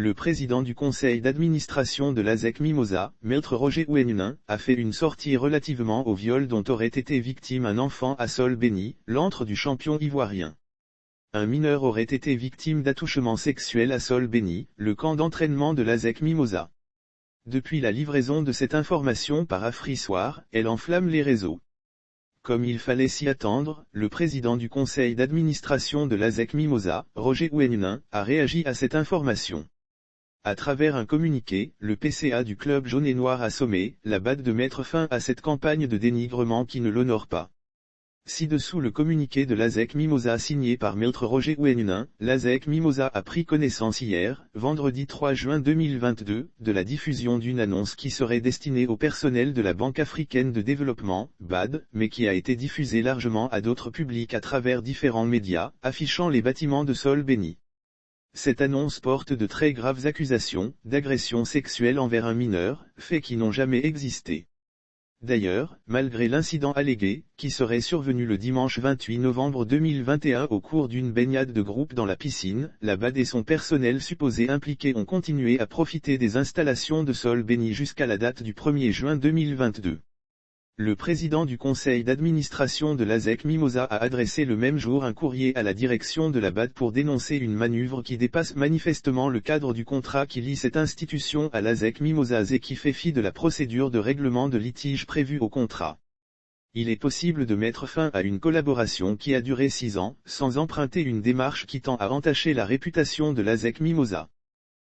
Le président du conseil d'administration de l'ASEC Mimosa, Maître Roger Ouenunin, a fait une sortie relativement au viol dont aurait été victime un enfant à Sol Béni, l'antre du champion ivoirien. Un mineur aurait été victime d'attouchements sexuels à Sol Béni, le camp d'entraînement de l'ASEC Mimosa. Depuis la livraison de cette information par Afri-Soir, elle enflamme les réseaux. Comme il fallait s'y attendre, le président du conseil d'administration de l'ASEC Mimosa, Roger Ouenunin, a réagi à cette information. À travers un communiqué, le PCA du club jaune et noir a sommé la BAD de mettre fin à cette campagne de dénigrement qui ne l'honore pas. Ci-dessous le communiqué de l'ASEC Mimosa signé par Maître Roger Ouenunin, l'ASEC Mimosa a pris connaissance hier, vendredi 3 juin 2022, de la diffusion d'une annonce qui serait destinée au personnel de la Banque africaine de développement, BAD, mais qui a été diffusée largement à d'autres publics à travers différents médias, affichant les bâtiments de Sol Béni. Cette annonce porte de très graves accusations d'agression sexuelle envers un mineur, faits qui n'ont jamais existé. D'ailleurs, malgré l'incident allégué, qui serait survenu le dimanche 28 novembre 2021 au cours d'une baignade de groupe dans la piscine, la BAD et son personnel supposé impliqué ont continué à profiter des installations de Sol Béni jusqu'à la date du 1er juin 2022. Le président du conseil d'administration de l'ASEC Mimosa a adressé le même jour un courrier à la direction de la BAD pour dénoncer une manœuvre qui dépasse manifestement le cadre du contrat qui lie cette institution à l'ASEC Mimosa et qui fait fi de la procédure de règlement de litige prévue au contrat. Il est possible de mettre fin à une collaboration qui a duré 6 ans, sans emprunter une démarche qui tend à entacher la réputation de l'ASEC Mimosa.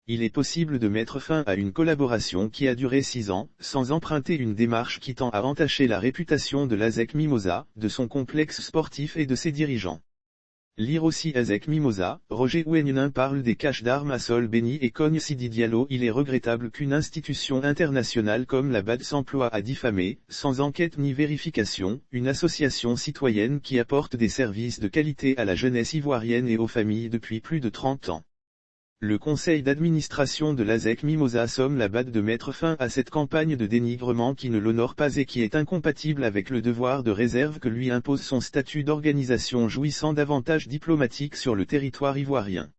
Il est possible de mettre fin à une collaboration qui a duré 6 ans, sans emprunter une démarche qui tend à entacher la réputation de l'ASEC Mimosa, de son complexe sportif et de ses dirigeants. Lire aussi ASEC Mimosa, Roger Ouenunin parle des caches d'armes à Sol Béni et cogne Sidi Diallo. Il est regrettable qu'une institution internationale comme la BAD s'emploie à diffamer, sans enquête ni vérification, une association citoyenne qui apporte des services de qualité à la jeunesse ivoirienne et aux familles depuis plus de 30 ans. Le conseil d'administration de l'ASEC Mimosa somme la BAD de mettre fin à cette campagne de dénigrement qui ne l'honore pas et qui est incompatible avec le devoir de réserve que lui impose son statut d'organisation jouissant d'avantages diplomatiques sur le territoire ivoirien.